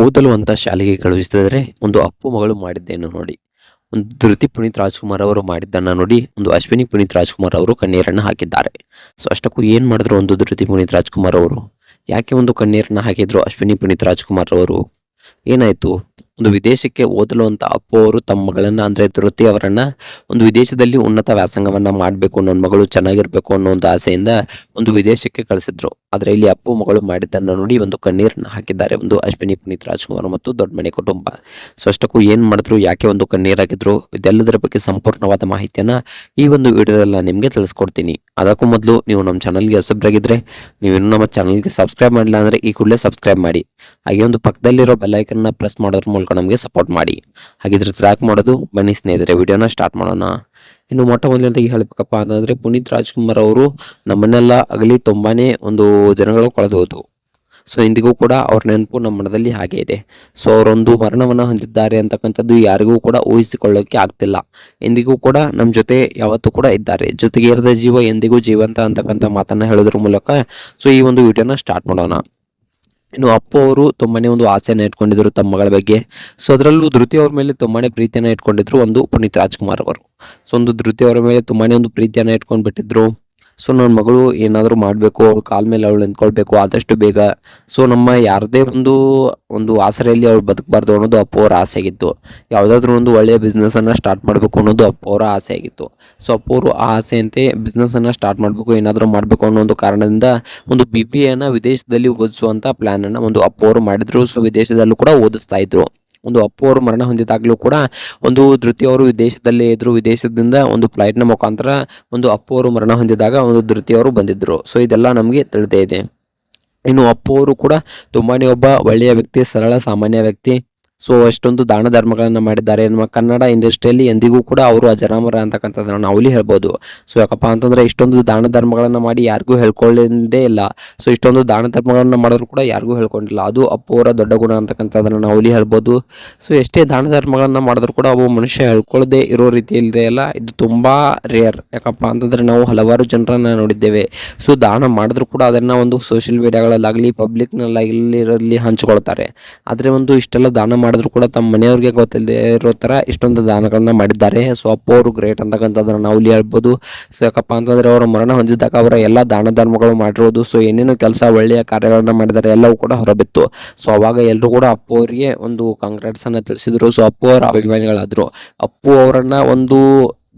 ಓದಲು ಅಂತ ಶಾಲೆಗೆ ಕಳುಹಿಸಿದರೆ ಒಂದು ಅಪ್ಪು ಮಗಳು ಮಾಡಿದ್ದೇನು ನೋಡಿ. ಒಂದು ಧೃತಿ ಪುನೀತ್ ರಾಜ್ಕುಮಾರ್ ಅವರು ಮಾಡಿದ್ದನ್ನು ನೋಡಿ ಒಂದು ಅಶ್ವಿನಿ ಪುನೀತ್ ರಾಜ್ಕುಮಾರ್ ಅವರು ಕಣ್ಣೀರನ್ನು ಹಾಕಿದ್ದಾರೆ. ಸೊ ಅಷ್ಟಕ್ಕೂ ಏನು ಮಾಡಿದ್ರು ಒಂದು ಧೃತಿ ಪುನೀತ್ ರಾಜ್ಕುಮಾರ್ ಅವರು, ಯಾಕೆ ಒಂದು ಕಣ್ಣೀರನ್ನು ಹಾಕಿದ್ರು ಅಶ್ವಿನಿ ಪುನೀತ್ ರಾಜ್ಕುಮಾರ್ ಅವರು, ಏನಾಯಿತು? ಒಂದು ವಿದೇಶಕ್ಕೆ ಓದಲು ಅಂತ ಅಪ್ಪು ಅವರು ತಮ್ಮ ಮಗಳನ್ನ ಅಂದರೆ ಧೃತಿ ಅವರನ್ನ ಒಂದು ವಿದೇಶದಲ್ಲಿ ಉನ್ನತ ವ್ಯಾಸಂಗವನ್ನ ಮಾಡಬೇಕು, ನನ್ನ ಮಗಳು ಚೆನ್ನಾಗಿರ್ಬೇಕು ಅನ್ನೋ ಒಂದು ಆಸೆಯಿಂದ ಒಂದು ವಿದೇಶಕ್ಕೆ ಕಳಿಸಿದ್ರು. ಆದರೆ ಇಲ್ಲಿ ಅಪ್ಪು ಮಗಳು ಮಾಡಿದ್ದನ್ನು ನೋಡಿ ಒಂದು ಕಣ್ಣೀರನ್ನ ಹಾಕಿದ್ದಾರೆ ಒಂದು ಅಶ್ವಿನಿ ಪುನೀತ್ ರಾಜ್ಕುಮಾರ್ ಮತ್ತು ದೊಡ್ಡ ಮನೆ ಕುಟುಂಬ. ಸೊ ಅಷ್ಟಕ್ಕೂ ಏನು ಮಾಡಿದ್ರು, ಯಾಕೆ ಒಂದು ಕಣ್ಣೀರು ಹಾಕಿದ್ರು, ಇದೆಲ್ಲದರ ಬಗ್ಗೆ ಸಂಪೂರ್ಣವಾದ ಮಾಹಿತಿಯನ್ನ ಈ ಒಂದು ವಿಡಿಯೋದಲ್ಲಿ ನಿಮಗೆ ತಿಳಿಸ್ಕೊಡ್ತೀನಿ. ಅದಕ್ಕೂ ಮೊದಲು ನೀವು ನಮ್ಮ ಚಾನಲ್ಗೆ ಹೊಸಬ್ರಾಗಿದ್ದರೆ, ನೀವು ಇನ್ನೂ ನಮ್ಮ ಚಾನಲ್ಗೆ ಸಬ್ಸ್ಕ್ರೈಬ್ ಮಾಡಿಲ್ಲ ಅಂದರೆ ಈ ಕೂಡಲೇ ಸಬ್ಸ್ಕ್ರೈಬ್ ಮಾಡಿ. ಹಾಗೆ ಒಂದು ಪಕ್ಕದಲ್ಲಿರೋ ಬೆಲ್ಲೈಕನ್ನ ಪ್ರೆಸ್ ಮಾಡೋದ್ರ ಮೂಲಕ ನಮಗೆ ಸಪೋರ್ಟ್ ಮಾಡಿ. ಹಾಗಿದ್ರೆ ಟ್ರ್ಯಾಕ್ ಮಾಡೋದು ಬನ್ನಿ ಸ್ನೇಹಿತರೆ, ವಿಡಿಯೋನ ಸ್ಟಾರ್ಟ್ ಮಾಡೋಣ. ಇನ್ನು ಮೊಟ್ಟ ಮೊದಲನೇದಾಗಿ ಹೇಳಬೇಕಪ್ಪ ಅಂತಂದರೆ ಪುನೀತ್ ರಾಜ್ಕುಮಾರ್ ಅವರು ನಮ್ಮನ್ನೆಲ್ಲ ಆಗಲಿ ತುಂಬಾನೇ ಒಂದು ದಿನಗಳು ಕಳೆದು ಹೋದವು. ಸೊ ಇಂದಿಗೂ ಕೂಡ ಅವ್ರ ನೆನಪು ನಮ್ಮ ಮನದಲ್ಲಿ ಹಾಗೆ ಇದೆ. ಸೊ ಅವರೊಂದು ಮರಣವನ್ನು ಹೊಂದಿದ್ದಾರೆ ಅಂತಕ್ಕಂಥದ್ದು ಯಾರಿಗೂ ಕೂಡ ಊಹಿಸಿಕೊಳ್ಳೋಕೆ ಆಗ್ತಿಲ್ಲ. ಎಂದಿಗೂ ಕೂಡ ನಮ್ಮ ಜೊತೆ ಯಾವತ್ತೂ ಕೂಡ ಇದ್ದಾರೆ. ಜೊತೆಗೆ ಇರದ ಜೀವ ಎಂದಿಗೂ ಜೀವಂತ ಅಂತಕ್ಕಂಥ ಮಾತನ್ನು ಹೇಳೋದ್ರ ಮೂಲಕ ಸೊ ಈ ಒಂದು ವಿಡಿಯೋನ ಸ್ಟಾರ್ಟ್ ಮಾಡೋಣ. ಇನ್ನು ಅಪ್ಪು ಅವರು ತುಂಬಾನೇ ಒಂದು ಆಸೆಯನ್ನು ಇಟ್ಕೊಂಡಿದ್ರು ತಮ್ಮ ಮಗಳ ಬಗ್ಗೆ. ಸೊ ಅದರಲ್ಲೂ ಧೃತಿ ಅವ್ರ ಮೇಲೆ ತುಂಬಾನೇ ಪ್ರೀತಿಯನ್ನು ಇಟ್ಕೊಂಡಿದ್ರು ಒಂದು ಪುನೀತ್ ರಾಜ್ಕುಮಾರ್ ಅವರು. ಸೊ ಒಂದು ಧೃತಿ ಅವರ ಮೇಲೆ ತುಂಬಾನೇ ಒಂದು ಪ್ರೀತಿಯನ್ನು ಇಟ್ಕೊಂಡು ಬಿಟ್ಟಿದ್ರು. ಸೊ ನನ್ನ ಮಗಳು ಏನಾದರೂ ಮಾಡಬೇಕು, ಅವಳು ಕಾಲ ಮೇಲೆ ಅವಳು ನಿಂತ್ಕೊಳ್ಬೇಕು ಆದಷ್ಟು ಬೇಗ. ಸೊ ನಮ್ಮ ಯಾರದೇ ಒಂದು ಆಸರೆಯಲ್ಲಿ ಅವಳು ಬದುಕಬಾರ್ದು ಅನ್ನೋದು ಅಪ್ಪು ಅವರ ಆಸೆ ಆಗಿತ್ತು. ಯಾವುದಾದ್ರೂ ಒಂದು ಒಳ್ಳೆಯ ಬಿಸ್ನೆಸ್ಸನ್ನು ಸ್ಟಾರ್ಟ್ ಮಾಡಬೇಕು ಅನ್ನೋದು ಅಪ್ಪು ಅವರ ಆಸೆ ಆಗಿತ್ತು. ಸೊ ಅಪ್ಪು ಅವರು ಆ ಆಸೆಯಂತೆ ಬಿಸ್ನೆಸ್ಸನ್ನು ಸ್ಟಾರ್ಟ್ ಮಾಡಬೇಕು, ಏನಾದರೂ ಮಾಡಬೇಕು ಅನ್ನೋ ಒಂದು ಕಾರಣದಿಂದ ಒಂದು BBAನ ವಿದೇಶದಲ್ಲಿ ಓದಿಸುವಂಥ ಪ್ಲ್ಯಾನನ್ನು ಒಂದು ಅಪ್ಪು ಅವರು ಮಾಡಿದ್ರು. ಸೊ ವಿದೇಶದಲ್ಲೂ ಕೂಡ ಓದಿಸ್ತಾ ಇದ್ರು. ಒಂದು ಅಪ್ಪು ಅವರು ಮರಣ ಹೊಂದಿದಾಗಲೂ ಕೂಡ ಒಂದು ಧೃತಿ ಅವರು ವಿದೇಶದಲ್ಲೇ ಇದ್ರು. ವಿದೇಶದಿಂದ ಒಂದು ಫ್ಲೈಟ್ನ ಮುಖಾಂತರ ಒಂದು ಅಪ್ಪು ಅವರು ಮರಣ ಹೊಂದಿದಾಗ ಒಂದು ಧೃತಿ ಅವರು ಬಂದಿದ್ದರು. ಸೊ ಇದೆಲ್ಲ ನಮಗೆ ತಿಳಿದೇ ಇದೆ. ಇನ್ನು ಅಪ್ಪು ಅವರು ಕೂಡ ತುಂಬಾನೇ ಒಬ್ಬ ಒಳ್ಳೆಯ ವ್ಯಕ್ತಿ, ಸರಳ ಸಾಮಾನ್ಯ ವ್ಯಕ್ತಿ. ಸೊ ಅಷ್ಟೊಂದು ದಾನ ಧರ್ಮಗಳನ್ನು ಮಾಡಿದ್ದಾರೆ. ನಮ್ಮ ಕನ್ನಡ ಇಂಡಸ್ಟ್ರಿಯಲ್ಲಿ ಎಂದಿಗೂ ಕೂಡ ಅವರು ಅಜರಾಮರ ಅಂತಕ್ಕಂಥದ್ದನ್ನು ನಾವು ಇಲ್ಲಿ ಹೇಳ್ಬೋದು. ಸೊ ಯಾಕಪ್ಪ ಅಂತಂದರೆ ಇಷ್ಟೊಂದು ದಾನ ಧರ್ಮಗಳನ್ನು ಮಾಡಿ ಯಾರಿಗೂ ಹೇಳ್ಕೊಳ್ಳೇ ಇಲ್ಲ. ಸೊ ಇಷ್ಟೊಂದು ದಾನ ಧರ್ಮಗಳನ್ನು ಮಾಡಿದ್ರು ಕೂಡ ಯಾರಿಗೂ ಹೇಳ್ಕೊಂಡಿಲ್ಲ. ಅದು ಅಪ್ಪು ಅವರ ದೊಡ್ಡ ಗುಣ ಅಂತಕ್ಕಂಥದ್ದನ್ನು ನಾವು ಇಲ್ಲಿ ಹೇಳ್ಬೋದು. ಸೊ ಎಷ್ಟೇ ದಾನ ಧರ್ಮಗಳನ್ನು ಮಾಡಿದ್ರು ಕೂಡ ಒಬ್ಬ ಮನುಷ್ಯ ಹೇಳ್ಕೊಳ್ಳದೆ ಇರೋ ರೀತಿಯಲ್ಲಿದೆ ಅಲ್ಲ, ಇದು ತುಂಬ ರೇರ್. ಯಾಕಪ್ಪ ಅಂತಂದರೆ ನಾವು ಹಲವಾರು ಜನರನ್ನು ನೋಡಿದ್ದೇವೆ. ಸೊ ದಾನ ಮಾಡಿದ್ರು ಕೂಡ ಅದನ್ನು ಒಂದು ಸೋಷಿಯಲ್ ಮೀಡಿಯಾಗಳಲ್ಲಾಗಲಿ ಪಬ್ಲಿಕ್ನಲ್ಲಾಗಲಿ ಹಂಚ್ಕೊಳ್ತಾರೆ. ಆದರೆ ಒಂದು ಇಷ್ಟೆಲ್ಲ ದಾನ ಮಾಡಿದ್ರು ಕೂಡ ತಮ್ಮ ಮನೆಯವ್ರಿಗೆ ಗೊತ್ತಿಲ್ಲದೆ ಇರೋ ಥರ ಇಷ್ಟೊಂದು ದಾನಗಳನ್ನ ಮಾಡಿದ್ದಾರೆ. ಸೊ ಅಪ್ಪು ಅವರು ಗ್ರೇಟ್ ಅಂತಕ್ಕಂಥದ್ದನ್ನು ನಾವು ಇಲ್ಲಿ ಹೇಳ್ಬೋದು. ಸೊ ಯಾಕಪ್ಪ ಅಂತಂದರೆ ಅವರ ಮರಣ ಹೊಂದಿದ್ದಾಗ ಅವರ ಎಲ್ಲ ದಾನ ಧರ್ಮಗಳು ಮಾಡಿರೋದು, ಸೊ ಏನೇನು ಕೆಲಸ ಒಳ್ಳೆಯ ಕಾರ್ಯಗಳನ್ನ ಮಾಡಿದ್ದಾರೆ ಎಲ್ಲವೂ ಕೂಡ ಹೊರಬಿತ್ತು. ಸೊ ಅವಾಗ ಎಲ್ಲರೂ ಕೂಡ ಅಪ್ಪು ಅವರಿಗೆ ಒಂದು ಕಾಂಗ್ರಾಟ್ಸನ್ನು ತಿಳಿಸಿದ್ರು. ಸೊ ಅಪ್ಪು ಅವರ ಅಭಿಮಾನಿಗಳಾದರು. ಅಪ್ಪು ಅವರನ್ನು ಒಂದು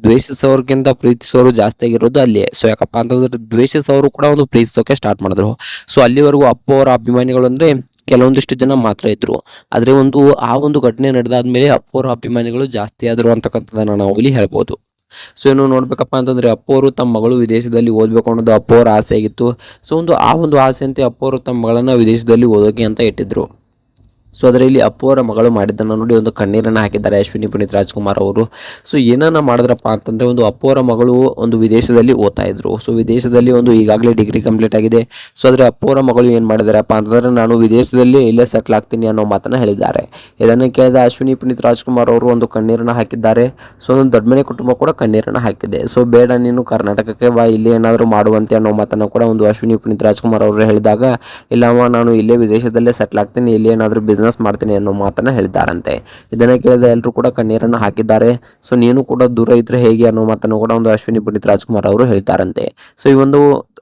ದ್ವೇಷಿಸೋರ್ಗಿಂತ ಪ್ರೀತಿಸೋರು ಜಾಸ್ತಿ ಆಗಿರೋದು ಅಲ್ಲಿಯೇ. ಸೊ ಯಾಕಪ್ಪ ಅಂತಂದ್ರೆ ದ್ವೇಷಿಸೋರು ಕೂಡ ಒಂದು ಪ್ರೀತಿಸೋಕೆ ಸ್ಟಾರ್ಟ್ ಮಾಡಿದ್ರು. ಸೊ ಅಲ್ಲಿವರೆಗೂ ಅಪ್ಪು ಅವರ ಅಭಿಮಾನಿಗಳು ಅಂದರೆ ಕೆಲವೊಂದಿಷ್ಟು ಜನ ಮಾತ್ರ ಇದ್ರು. ಆದರೆ ಆ ಒಂದು ಘಟನೆ ನಡೆದಾದ್ಮೇಲೆ ಅಪ್ಪು ಅವರ ಅಭಿಮಾನಿಗಳು ಜಾಸ್ತಿ ಆದರು ಅಂತಕ್ಕಂಥದ್ದನ್ನು ನಾವು ಇಲ್ಲಿ ಹೇಳ್ಬೋದು. ಸೊ ಇನ್ನು ನೋಡ್ಬೇಕಪ್ಪ ಅಂತಂದ್ರೆ ಅಪ್ಪು ಅವರು ತಮ್ಮ ಮಗಳು ವಿದೇಶದಲ್ಲಿ ಓದಬೇಕು ಅನ್ನೋದು ಅಪ್ಪು ಅವರ ಆಸೆ ಆಗಿತ್ತು. ಸೊ ಆ ಒಂದು ಆಸೆಯಂತೆ ಅಪ್ಪು ಅವರು ತಮ್ಮ ಮಗಳನ್ನ ವಿದೇಶದಲ್ಲಿ ಓದೋಕೆ ಅಂತ ಇಟ್ಟಿದ್ರು. ಸೊ ಅದರಲ್ಲಿ ಅಪ್ಪು ಅವರ ಮಗಳು ಮಾಡಿದ್ದನ್ನು ನೋಡಿ ಒಂದು ಕಣ್ಣೀರನ್ನು ಹಾಕಿದ್ದಾರೆ ಅಶ್ವಿನಿ ಪುನೀತ್ ರಾಜ್ಕುಮಾರ್ ಅವರು. ಸೊ ಏನನ್ನ ಮಾಡಿದ್ರಪ್ಪ ಅಂತಂದರೆ ಒಂದು ಅಪ್ಪು ಅವರ ಮಗಳು ಒಂದು ವಿದೇಶದಲ್ಲಿ ಓದ್ತಾ ಇದ್ರು. ಸೊ ವಿದೇಶದಲ್ಲಿ ಒಂದು ಈಗಾಗಲೇ ಡಿಗ್ರಿ ಕಂಪ್ಲೀಟ್ ಆಗಿದೆ. ಸೊ ಆದರೆ ಅಪ್ಪು ಅವರ ಮಗಳು ಏನು ಮಾಡಿದಾರಪ್ಪ ಅಂತಂದರೆ ನಾನು ವಿದೇಶದಲ್ಲಿ ಇಲ್ಲೇ ಸೆಟ್ಲ್ ಆಗ್ತೀನಿ ಅನ್ನೋ ಮಾತನ್ನು ಹೇಳಿದ್ದಾರೆ. ಇದನ್ನು ಕೇಳಿದ ಅಶ್ವಿನಿ ಪುನೀತ್ ರಾಜ್ಕುಮಾರ್ ಅವರು ಒಂದು ಕಣ್ಣೀರನ್ನು ಹಾಕಿದ್ದಾರೆ. ಸೊ ಒಂದು ದೊಡ್ಡ ಮನೆ ಕುಟುಂಬ ಕೂಡ ಕಣ್ಣೀರನ್ನು ಹಾಕಿದೆ. ಸೊ ಬೇಡ ನೀನು ಕರ್ನಾಟಕಕ್ಕೆ ಬಾ, ಇಲ್ಲೇ ಏನಾದರೂ ಮಾಡುವಂತೆ ಅನ್ನೋ ಮಾತನ್ನು ಕೂಡ ಒಂದು ಅಶ್ವಿನಿ ಪುನೀತ್ ರಾಜ್ಕುಮಾರ್ ಅವರು ಹೇಳಿದಾಗ, ಇಲ್ಲಮ್ಮ ನಾನು ಇಲ್ಲೇ ವಿದೇಶದಲ್ಲೇ ಸೆಟ್ಲ್ ಆಗ್ತೀನಿ, ಇಲ್ಲೇ ಏನಾದರೂ ಬಿಸ್ನೆಸ್ ಮಾಡ್ತೀನಿ ಅನ್ನೋ ಮಾತನ್ನ ಹೇಳಿದ್ದಾರಂತೆ. ಇದನ್ನ ಕೇಳಿದ ಎಲ್ಲರೂ ಕೂಡ ಕಣ್ಣೀರನ್ನು ಹಾಕಿದ್ದಾರೆ. ಸೊ ನೀನು ಕೂಡ ದೂರ ಇದ್ರೆ ಹೇಗೆ ಅನ್ನೋ ಮಾತನ್ನು ಕೂಡ ಒಂದು ಅಶ್ವಿನಿ ಪುನೀತ್ ರಾಜ್ಕುಮಾರ್ ಅವರು ಹೇಳ್ತಾರಂತೆ. ಸೊ ಈ ಒಂದು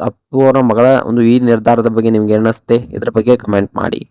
ಅಪ್ಪು ಅವರ ಮಗಳ ಒಂದು ಈ ನಿರ್ಧಾರದ ಬಗ್ಗೆ ನಿಮ್ಗೆ ಏನಿಸುತ್ತೆ, ಇದ್ರ ಬಗ್ಗೆ ಕಮೆಂಟ್ ಮಾಡಿ.